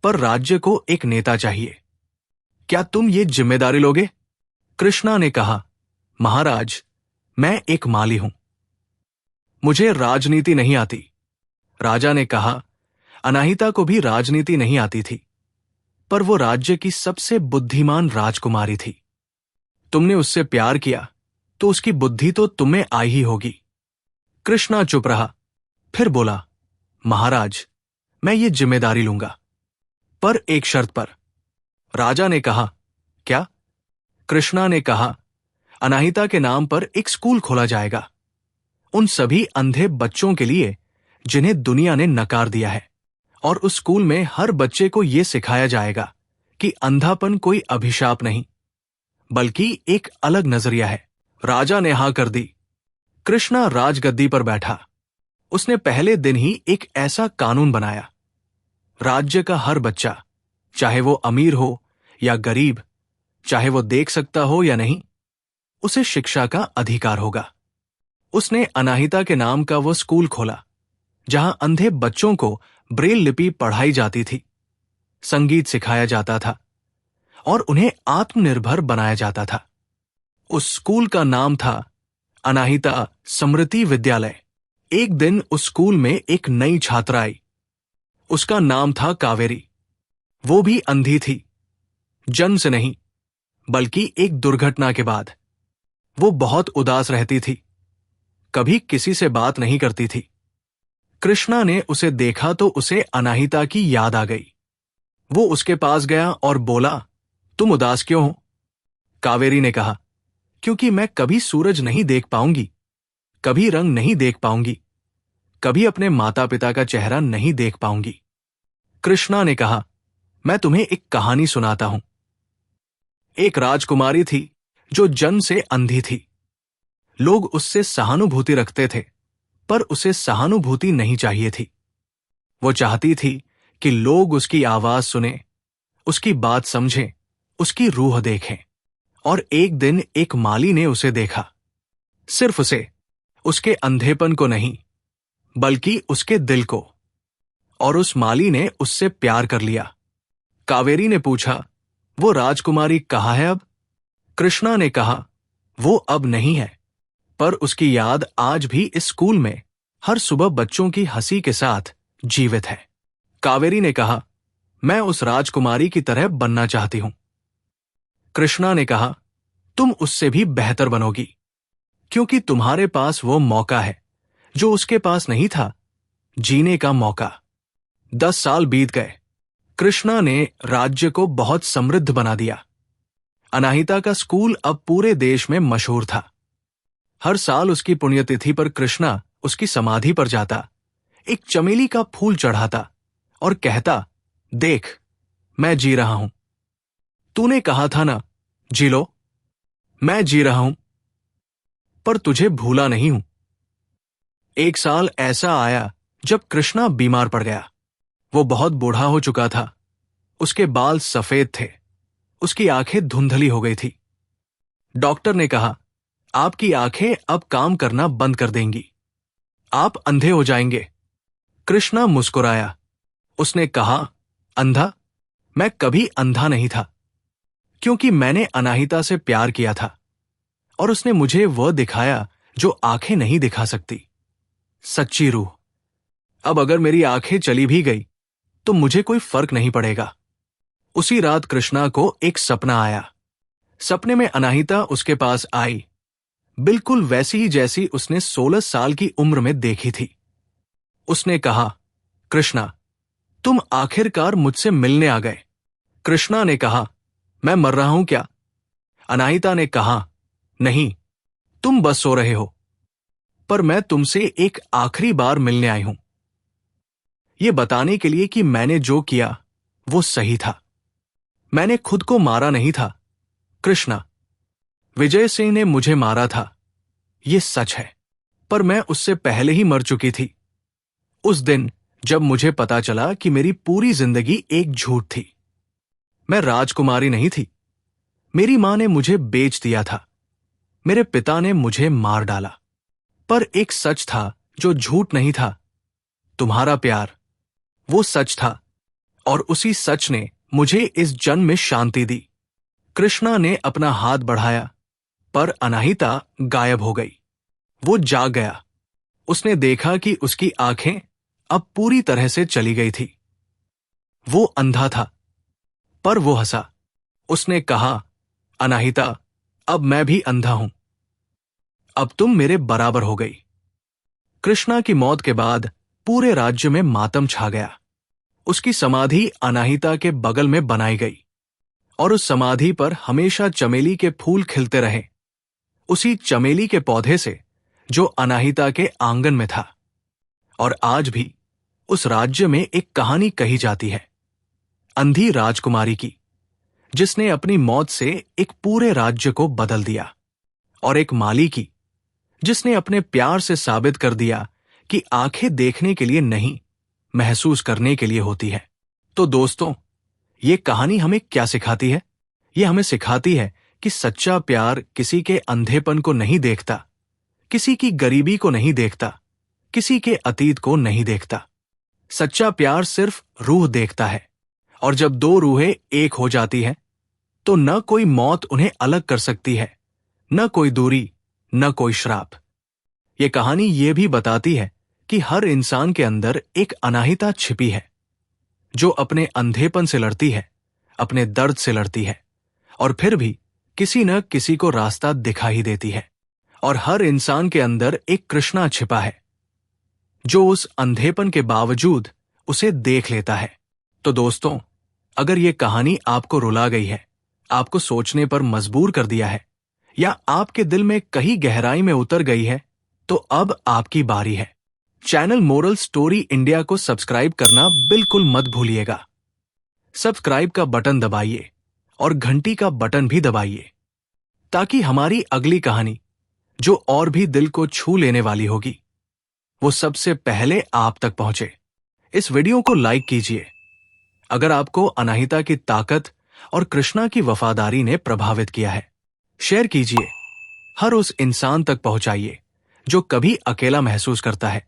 पर राज्य को एक नेता चाहिए। क्या तुम ये जिम्मेदारी लोगे? कृष्णा ने कहा, महाराज, मैं एक माली हूं, मुझे राजनीति नहीं आती। राजा ने कहा, अनाहिता को भी राजनीति नहीं आती थी, पर वो राज्य की सबसे बुद्धिमान राजकुमारी थी। तुमने उससे प्यार किया तो उसकी बुद्धि तो तुम्हें आई ही होगी। कृष्णा चुप रहा, फिर बोला, महाराज, मैं ये जिम्मेदारी लूंगा, पर एक शर्त पर। राजा ने कहा, क्या? कृष्णा ने कहा, अनाहिता के नाम पर एक स्कूल खोला जाएगा, उन सभी अंधे बच्चों के लिए जिन्हें दुनिया ने नकार दिया है। और उस स्कूल में हर बच्चे को यह सिखाया जाएगा कि अंधापन कोई अभिशाप नहीं, बल्कि एक अलग नजरिया है। राजा ने हां कर दी। कृष्णा राजगद्दी पर बैठा। उसने पहले दिन ही एक ऐसा कानून बनाया, राज्य का हर बच्चा, चाहे वो अमीर हो या गरीब, चाहे वो देख सकता हो या नहीं, उसे शिक्षा का अधिकार होगा। उसने अनाहिता के नाम का वो स्कूल खोला, जहां अंधे बच्चों को ब्रेल लिपि पढ़ाई जाती थी, संगीत सिखाया जाता था और उन्हें आत्मनिर्भर बनाया जाता था। उस स्कूल का नाम था अनाहिता स्मृति विद्यालय। एक दिन उस स्कूल में एक नई छात्रा आई। उसका नाम था कावेरी। वो भी अंधी थी, जन्म से नहीं, बल्कि एक दुर्घटना के बाद। वो बहुत उदास रहती थी, कभी किसी से बात नहीं करती थी। कृष्णा ने उसे देखा तो उसे अनाहिता की याद आ गई। वो उसके पास गया और बोला, तुम उदास क्यों हो? कावेरी ने कहा, क्योंकि मैं कभी सूरज नहीं देख पाऊंगी, कभी रंग नहीं देख पाऊंगी, कभी अपने माता पिता का चेहरा नहीं देख पाऊंगी। कृष्णा ने कहा, मैं तुम्हें एक कहानी सुनाता हूं। एक राजकुमारी थी जो जन्म से अंधी थी। लोग उससे सहानुभूति रखते थे, पर उसे सहानुभूति नहीं चाहिए थी। वो चाहती थी कि लोग उसकी आवाज सुने, उसकी बात समझें, उसकी रूह देखें। और एक दिन एक माली ने उसे देखा, सिर्फ उसे, उसके अंधेपन को नहीं, बल्कि उसके दिल को। और उस माली ने उससे प्यार कर लिया। कावेरी ने पूछा, वो राजकुमारी कहाँ है अब? कृष्णा ने कहा, वो अब नहीं है, पर उसकी याद आज भी इस स्कूल में हर सुबह बच्चों की हंसी के साथ जीवित है। कावेरी ने कहा, मैं उस राजकुमारी की तरह बनना चाहती हूं। कृष्णा ने कहा, तुम उससे भी बेहतर बनोगी, क्योंकि तुम्हारे पास वो मौका है जो उसके पास नहीं था, जीने का मौका। 10 साल बीत गए। कृष्णा ने राज्य को बहुत समृद्ध बना दिया। अनाहिता का स्कूल अब पूरे देश में मशहूर था। हर साल उसकी पुण्यतिथि पर कृष्णा उसकी समाधि पर जाता, एक चमेली का फूल चढ़ाता और कहता, देख, मैं जी रहा हूं। तूने कहा था ना, जी लो। मैं जी रहा हूं, पर तुझे भूला नहीं हूं। एक साल ऐसा आया जब कृष्णा बीमार पड़ गया। वो बहुत बूढ़ा हो चुका था। उसके बाल सफेद थे, उसकी आंखें धुंधली हो गई थी। डॉक्टर ने कहा, आपकी आंखें अब काम करना बंद कर देंगी, आप अंधे हो जाएंगे। कृष्णा मुस्कुराया। उसने कहा, अंधा? मैं कभी अंधा नहीं था, क्योंकि मैंने अनाहिता से प्यार किया था और उसने मुझे वह दिखाया जो आंखें नहीं दिखा सकती, सच्ची रूह। अब अगर मेरी आंखें चली भी गई तो मुझे कोई फर्क नहीं पड़ेगा। उसी रात कृष्णा को एक सपना आया। सपने में अनाहिता उसके पास आई, बिल्कुल वैसी ही जैसी उसने 16 साल की उम्र में देखी थी। उसने कहा, कृष्णा, तुम आखिरकार मुझसे मिलने आ गए। कृष्णा ने कहा, मैं मर रहा हूं क्या? अनाहिता ने कहा, नहीं, तुम बस सो रहे हो, पर मैं तुमसे एक आखिरी बार मिलने आई हूं, ये बताने के लिए कि मैंने जो किया वो सही था। मैंने खुद को मारा नहीं था, कृष्णा। विजय सिंह ने मुझे मारा था, ये सच है, पर मैं उससे पहले ही मर चुकी थी। उस दिन जब मुझे पता चला कि मेरी पूरी जिंदगी एक झूठ थी। मैं राजकुमारी नहीं थी। मेरी मां ने मुझे बेच दिया था, मेरे पिता ने मुझे मार डाला, पर एक सच था जो झूठ नहीं था, तुम्हारा प्यार। वो सच था, और उसी सच ने मुझे इस जन्म में शांति दी। कृष्णा ने अपना हाथ बढ़ाया, पर अनाहिता गायब हो गई। वो जाग गया। उसने देखा कि उसकी आंखें अब पूरी तरह से चली गई थी। वो अंधा था, पर वो हंसा। उसने कहा, अनाहिता, अब मैं भी अंधा हूं, अब तुम मेरे बराबर हो गई। कृष्णा की मौत के बाद पूरे राज्य में मातम छा गया। उसकी समाधि अनाहिता के बगल में बनाई गई, और उस समाधि पर हमेशा चमेली के फूल खिलते रहे, उसी चमेली के पौधे से जो अनाहिता के आंगन में था। और आज भी उस राज्य में एक कहानी कही जाती है, अंधी राजकुमारी की, जिसने अपनी मौत से एक पूरे राज्य को बदल दिया, और एक माली की, जिसने अपने प्यार से साबित कर दिया कि आंखें देखने के लिए नहीं, महसूस करने के लिए होती है। तो दोस्तों, ये कहानी हमें क्या सिखाती है? ये हमें सिखाती है कि सच्चा प्यार किसी के अंधेपन को नहीं देखता, किसी की गरीबी को नहीं देखता, किसी के अतीत को नहीं देखता। सच्चा प्यार सिर्फ रूह देखता है, और जब दो रूहें एक हो जाती हैं, तो न कोई मौत उन्हें अलग कर सकती है, न कोई दूरी, न कोई श्राप। ये कहानी ये भी बताती है कि हर इंसान के अंदर एक अनाहिता छिपी है, जो अपने अंधेपन से लड़ती है, अपने दर्द से लड़ती है, और फिर भी किसी न किसी को रास्ता दिखा ही देती है। और हर इंसान के अंदर एक कृष्णा छिपा है, जो उस अंधेपन के बावजूद उसे देख लेता है। तो दोस्तों, अगर ये कहानी आपको रुला गई है, आपको सोचने पर मजबूर कर दिया है, या आपके दिल में कहीं गहराई में उतर गई है, तो अब आपकी बारी है। चैनल मोरल स्टोरी इंडिया को सब्सक्राइब करना बिल्कुल मत भूलिएगा। सब्सक्राइब का बटन दबाइए और घंटी का बटन भी दबाइए, ताकि हमारी अगली कहानी, जो और भी दिल को छू लेने वाली होगी, वो सबसे पहले आप तक पहुंचे। इस वीडियो को लाइक कीजिए अगर आपको अनाहिता की ताकत और कृष्णा की वफादारी ने प्रभावित किया है। शेयर कीजिए, हर उस इंसान तक पहुंचाइए जो कभी अकेला महसूस करता है,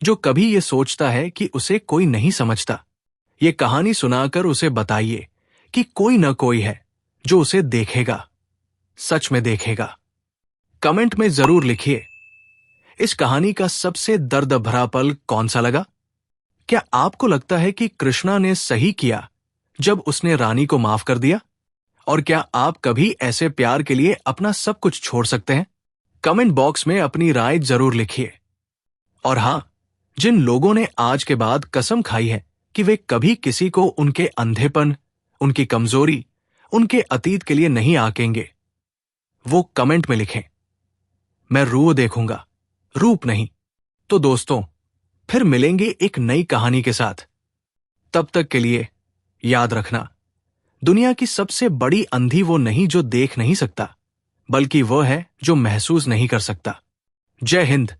जो कभी ये सोचता है कि उसे कोई नहीं समझता। ये कहानी सुनाकर उसे बताइए कि कोई न कोई है जो उसे देखेगा, सच में देखेगा। कमेंट में जरूर लिखिए, इस कहानी का सबसे दर्द भरा पल कौन सा लगा? क्या आपको लगता है कि कृष्णा ने सही किया जब उसने रानी को माफ कर दिया? और क्या आप कभी ऐसे प्यार के लिए अपना सब कुछ छोड़ सकते हैं? कमेंट बॉक्स में अपनी राय जरूर लिखिए। और हां, जिन लोगों ने आज के बाद कसम खाई है कि वे कभी किसी को उनके अंधेपन, उनकी कमजोरी, उनके अतीत के लिए नहीं आंकेंगे, वो कमेंट में लिखें। मैं रूह देखूंगा, रूप नहीं। तो दोस्तों, फिर मिलेंगे एक नई कहानी के साथ। तब तक के लिए याद रखना, दुनिया की सबसे बड़ी अंधी वो नहीं जो देख नहीं सकता, बल्कि वह है जो महसूस नहीं कर सकता। जय हिंद।